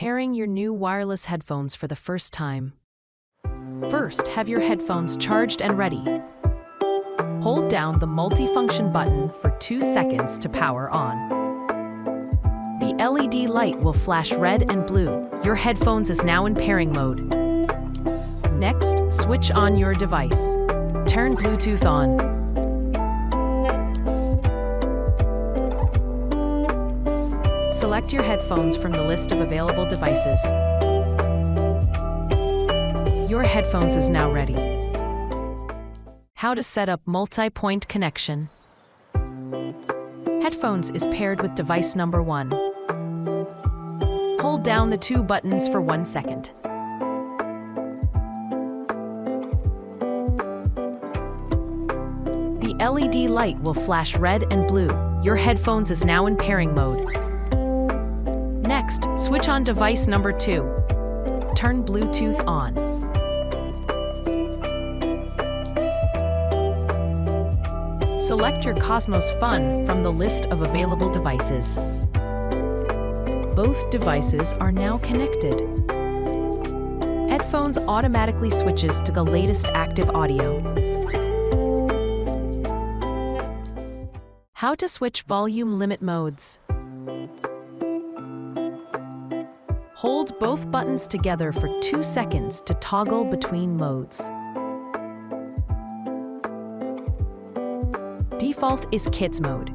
pairing your new wireless headphones for the first time. First, have your headphones charged and ready. Hold down the multifunction button for 2 seconds to power on. The LED light will flash red and blue. Your headphones is now in pairing mode. Next, switch on your device. Turn Bluetooth on. Select your headphones from the list of available devices. Your headphones is now ready. How to set up multi-point connection. Headphones is paired with device number 1. Hold down the 2 buttons for 1 second. The LED light will flash red and blue. Your headphones is now in pairing mode. Next, switch on device number 2. Turn Bluetooth on. Select your CosmosFun from the list of available devices. Both devices are now connected. Headphones automatically switches to the latest active audio. How to switch volume limit modes. Hold both buttons together for 2 seconds to toggle between modes. Default is Kids mode.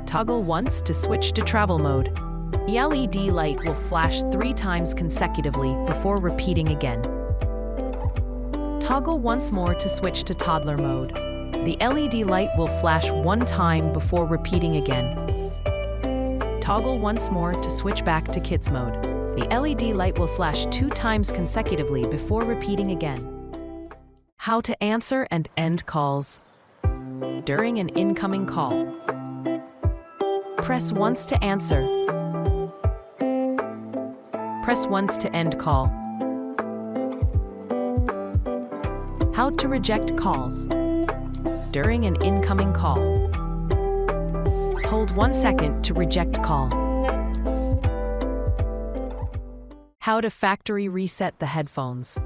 Toggle once to switch to travel mode. The LED light will flash 3 times consecutively before repeating again. Toggle once more to switch to toddler mode. The LED light will flash 1 time before repeating again. Toggle once more to switch back to Kids mode. The LED light will flash 2 times consecutively before repeating again. How to answer and end calls. During an incoming call, press once to answer. Press once to end call. How to reject calls. During an incoming call, hold 1 second to reject call. How to factory reset the headphones.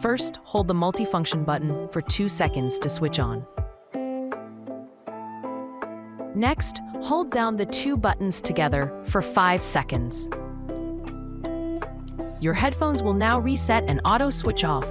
First, hold the multifunction button for 2 seconds to switch on. Next, hold down the 2 buttons together for 5 seconds. Your headphones will now reset and auto switch off.